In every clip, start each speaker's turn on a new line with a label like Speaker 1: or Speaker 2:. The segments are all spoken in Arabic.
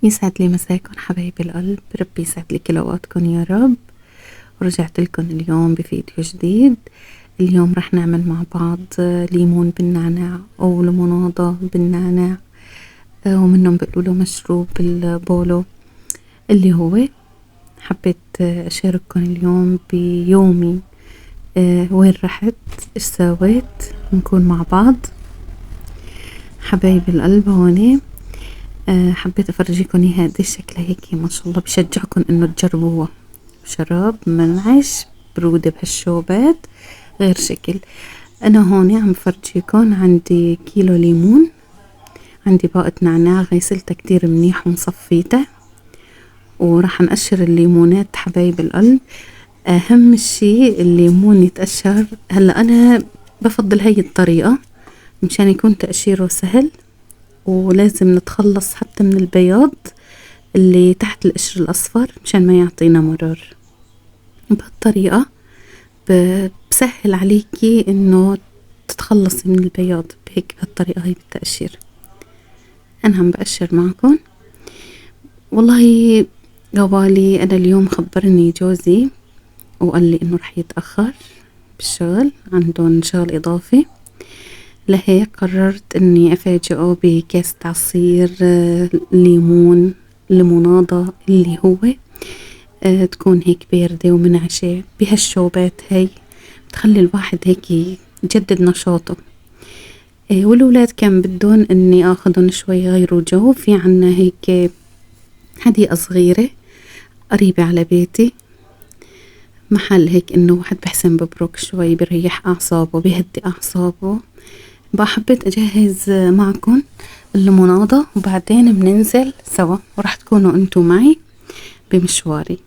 Speaker 1: يسعد لي مساكن حبايب القلب، ربي يسعد لي كل اوقاتكم يا رب. ورجعت لكم اليوم بفيديو جديد. اليوم رح نعمل مع بعض ليمون بالنعناع او ليموناضة بالنعناع، ومنهم بيقولوا له مشروب البولو اللي هو. حبيت اشارككم اليوم بيومي، وين رحت، ايش سويت، نكون مع بعض حبايب القلب هوني. حبيت افرجيكم اياها قديش شكلها هيك ما شاء الله، بشجعكم انه تجربوها. شراب منعش برودة بهالشوبات غير شكل. انا هون عم فرجيكم، عندي كيلو ليمون، عندي باقة نعناع غيسلتها كتير منيح ومصفيتها، وراح نقشر الليمونات حبايب القلب. اهم شي الليمون يتقشر. هلا انا بفضل هاي الطريقة مشان يكون تقشيره سهل، ولازم نتخلص حتى من البياض اللي تحت القشر الأصفر مشان ما يعطينا مرار. بهالطريقة بسهل عليكي انه تتخلصي من البياض بهيك، بهالطريقة هي بالتقشير. انا عم بقشر معكم والله. قوالي انا اليوم خبرني جوزي وقال لي انه رح يتأخر بالشغل، عندهم شغل اضافي، لهيك قررت اني افاجئه بكاسة عصير ليمون، ليموناضة اللي هو تكون هيك باردة ومنعشة بهالشوبات هاي، بتخلي الواحد هيك يجدد نشاطه. والولاد كان بدون اني اخذهم شوي يغيروا جو. في عنا هيك حديقة صغيرة قريبة على بيتي، محل هيك انه واحد بحسن ببرك شوي، بريح اعصابه، بيهدي اعصابه. بقى حبيت اجهز معكم الليموناضة وبعدين بننزل سوا، ورح تكونوا انتو معي بمشواري.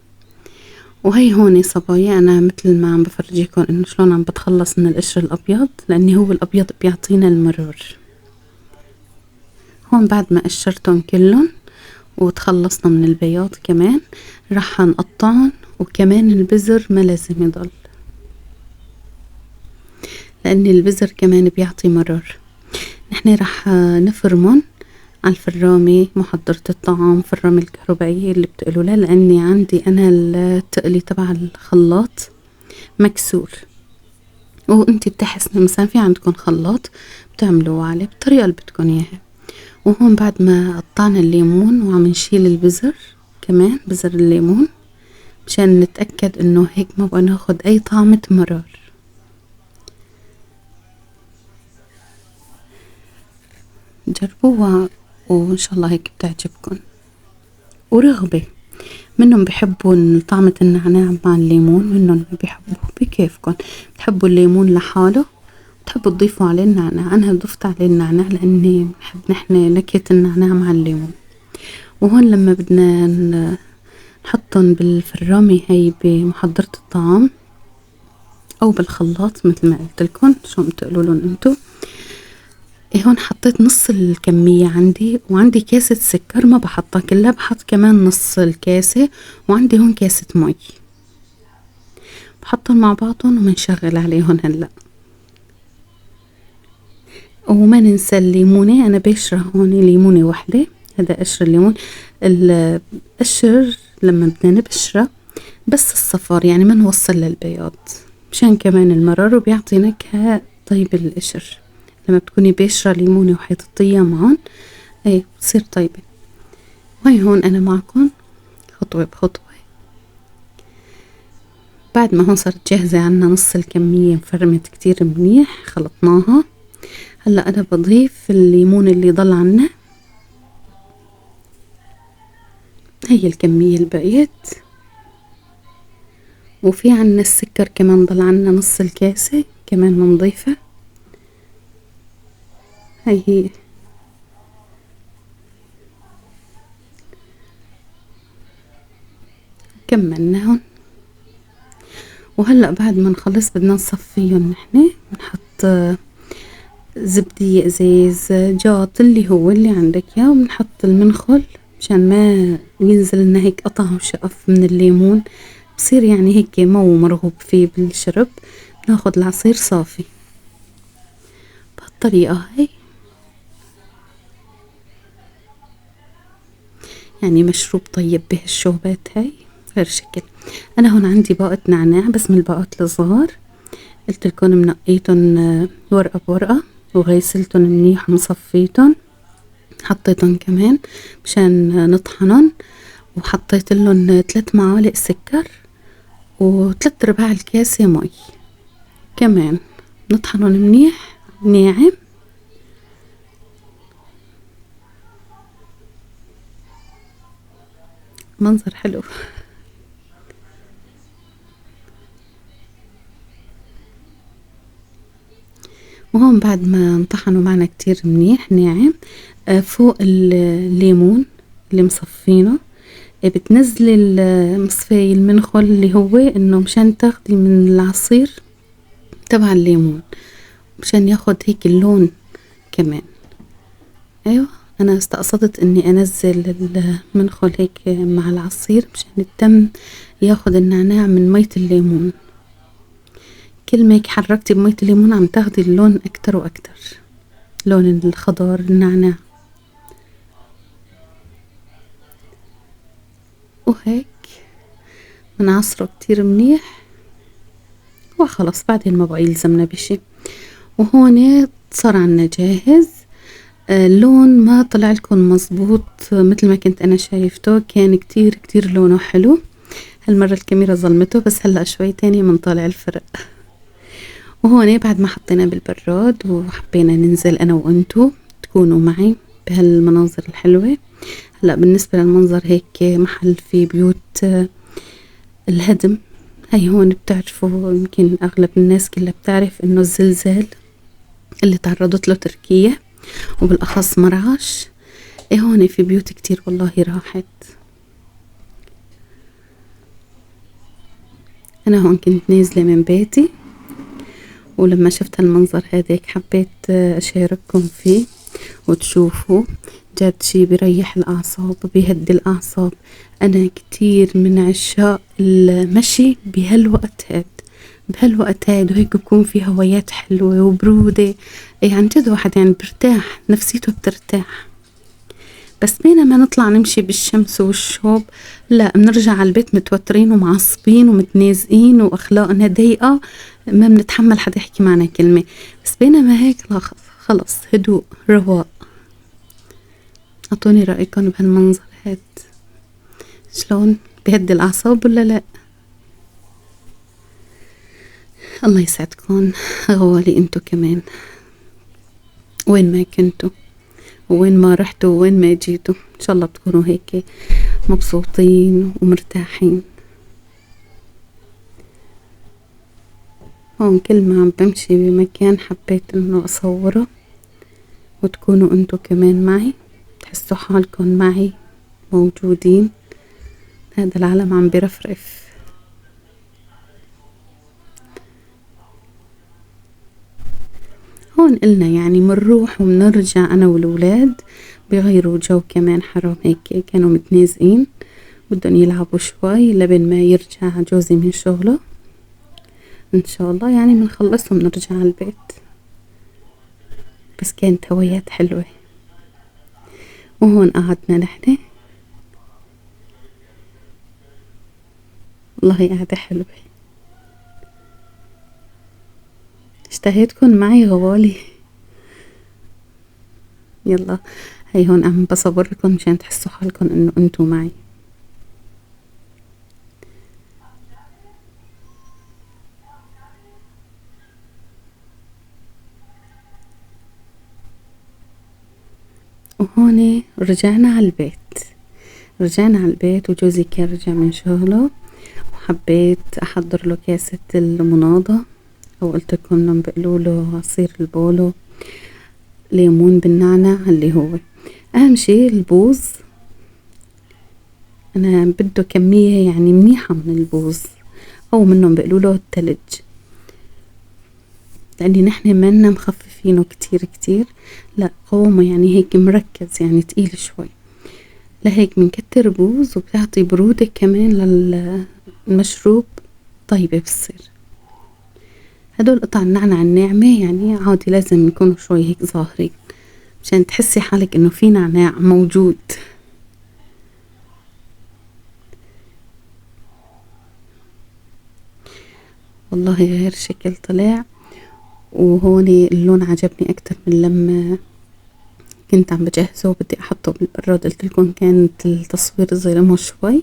Speaker 1: وهي هوني صبايا، انا مثل ما عم بفرجيكم انه شلون عم بتخلص من القشر الابيض، لاني هو الابيض بيعطينا المرور. هون بعد ما قشرتهم كلهم وتخلصنا من البياض كمان، رح نقطعهم، وكمان البذر ما لازم يضل، لان البذر كمان بيعطي مرار. نحن رح نفرمن على الفرامة، محضرة الطعام، فرامة الكهربائية اللي بتقولوا لها، لاني عندي انا التقلي تبع الخلاط مكسور، وانتي بتحسني مثلا في عندكم خلاط بتعملوه عليه بالطريقة اللي بدكم اياها. وهون بعد ما قطعنا الليمون وعم نشيل البذر، كمان بذر الليمون، مشان نتأكد انه هيك ما بقى ناخد اي طعمة مرار. جربوها وان شاء الله هيك بتعجبكم. ورغبة منهم بحبوا طعمة النعناع مع الليمون، منهم ما بيحبوه، بكيفكم. بتحبوا الليمون لحاله، بتحبوا تضيفوا عليه النعناع. انا ضفت عليه النعناع لاني بحب نحن نكهة النعناع مع الليمون. وهون لما بدنا نحطهم بالفرامة هي بمحضرة الطعام او بالخلاط مثل ما قلت لكم، شو بتقولوا لهم انتو. هون حطيت نص الكمية عندي، وعندي كاسة سكر ما بحطها كلها، بحط كمان نص الكاسة، وعندي هون كاسة مي، بحطهم مع بعضهم ومنشغل عليهم هلأ. وما ننسى الليمونة، انا بشرة هون ليمونة واحدة، هذا قشر الليمون. القشر لما بدنا نبشره بس الصفار، يعني ما نوصل للبياض، مشان كمان المرار، وبيعطي نكهة طيب القشر. لما بتكوني بشرة ليمونة وحيطتيها معهم اي بتصير طيبة. وهي هون انا معكم خطوة بخطوة. بعد ما هون صارت جاهزة عنا نص الكمية، مفرمت كتير منيح، خلطناها. هلأ انا بضيف الليمون اللي ضل عنا، هي الكمية اللي بقيت. وفي عنا السكر كمان ضل عنا نص الكاسة كمان بنضيفه، هي كملناهم. وهلأ بعد ما نخلص بدنا نصفيهم، نحن بنحط زبدية ازاز، جاط، اللي هو اللي عندك اياه، وبنحط المنخل مشان ما ينزل لنا هيك قطع وشقف من الليمون، بصير يعني هيك مو مرغوب فيه بالشرب. بناخد العصير صافي بهالطريقة هاي. يعني مشروب طيب بهالشوبات هاي غير شكل. أنا هون عندي باقة نعناع بس من الباقات الصغار، قلت لكم منقيتن ورقة بورقة وغيسلتن منيح ومصفيتن، حطيتن كمان مشان نطحنن، وحطيت لهم 3 معالق سكر و3/4 الكاسة مي كمان، نطحنن منيح ناعم. منظر حلو. وهون بعد ما انطحنوا معنا كتير منيح ناعم، فوق الليمون اللي مصفينه بتنزلي المصفاية المنخل اللي هو انه مشان تاخدي من العصير تبع الليمون مشان ياخد هيك اللون كمان. ايوه انا استقصدت اني انزل المنخل هيك مع العصير مشان التم ياخد النعناع من مية الليمون. كل ما هيك حركتي بمية الليمون عم تاخدي اللون اكتر واكتر، لون الخضار النعناع. وهيك بنعصره كتير منيح وخلص بعدين ما بقى يلزمنا بشي. وهون صار عنا جاهز. اللون ما طلع لكم مزبوط مثل ما كنت انا شايفته، كان كتير كتير لونه حلو. هالمرة الكاميرا ظلمته بس هلأ شوي تاني من طالع الفرق. وهون بعد ما حطينا بالبراد وحبينا ننزل انا وانتو تكونوا معي بهالمناظر الحلوة. هلأ بالنسبة للمنظر هيك محل في بيوت الهدم، هاي هون بتعرفوا يمكن اغلب الناس كلها بتعرف انه الزلزال اللي تعرضت له تركيا وبالاخص مرعاش، هون في بيوت كتير والله راحت. انا هون كنت نازلة من بيتي ولما شفت هالمنظر هذاك حبيت اشارككم فيه وتشوفوا، جد شي بيريح الاعصاب وبيهدي الاعصاب. انا كتير من عشاق المشي بهالوقت هاد وهيك بكون في هوايات حلوة وبرودة، اي عن جد واحد يعني برتاح نفسيته بترتاح. بس بينما نطلع نمشي بالشمس والشوب لا بنرجع على البيت متوترين ومعصبين ومتنازقين واخلاقنا ضيقة، ما بنتحمل حدا يحكي معنا كلمة. بس بينما هيك لا خلص هدوء رواق. اعطوني رأيكم بهالمنظر هاد شلون بهدي الاعصاب ولا لا؟ الله يسعدكم غوالي انتو كمان، وين ما كنتوا وين ما رحتوا وين ما جيتوا ان شاء الله بتكونوا هيك مبسوطين ومرتاحين. هون كل ما عم بمشي بمكان حبيت انه اصوره وتكونوا انتو كمان معي، تحسوا حالكم معي موجودين. هذا العالم عم برفرف. هون قلنا يعني منروح ومنرجع انا والولاد بغيروا جو كمان، حرام هيك كانوا متنازقين بدهم يلعبوا شوي لبين ما يرجع جوزي من شغله ان شاء الله، يعني بنخلص وبنرجع على البيت. بس كانت هوايات حلوة. وهون قعدنا نحن والله قعدة حلوة. اشتهيتكن معي غوالي. يلا هي هون عم بصور لكم مشان تحسوا حالكم انه انتو معي. وهون رجعنا على البيت وجوزي كان رجع من شغله، وحبيت احضر له كاسة المناضة او قلت لكم انهم بيقولوا له عصير البولو ليمون بالنعناع اللي هو اهم شي البوز. انا بده كمية يعني منيحة من البوز او منهم بيقولوا له التلج، لاني نحن منا مخففينه كتير لا قوامه يعني هيك مركز يعني تقيل شوي، لهيك منكتر بوز وبتعطي برودة كمان للمشروب طيبة بتصير. هدول قطع النعناع الناعمة يعني عادي لازم يكونوا شوي هيك ظاهرين مشان تحسي حالك انه في نعناع موجود. والله غير شكل طلع. وهون اللون عجبني اكتر من لما كنت عم بجهزه وبدي احطه بالبراد، قلت لكم كانت التصوير ظلمه شوي.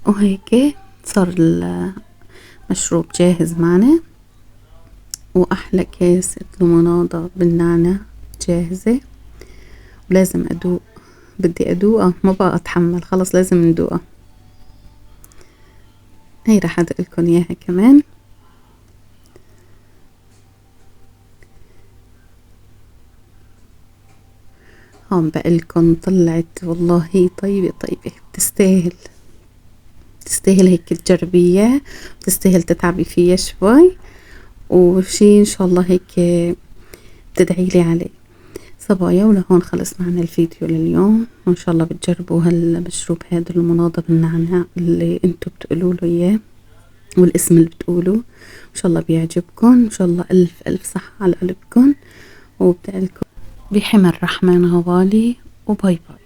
Speaker 1: وهيك صار المشروب جاهز معنا، واحلى كاسة لمناضة بالنعناع جاهزة. ولازم ادوق، بدي ادوقها، ما بقى اتحمل، خلص لازم ندوقها. هي راح ادق لكم اياها كمان. هون بقلكن طلعت والله طيبة طيبة، بتستاهل، تستاهل هيك تجربيها، بتستاهل تتعبي فيها شوي، وشي ان شاء الله هيك بتدعيلي عليه. صبايا، ولهون خلص معنا الفيديو لليوم، وان شاء الله بتجربوا هالمشروب هذا المناضة بالنعناع اللي انتو بتقولوا له اياه والاسم اللي بتقولوا. ان شاء الله بيعجبكم، ان شاء الله الف الف صحة على قلبكم، وبدعي لكم بحمى الرحمن غوالي، وباي باي.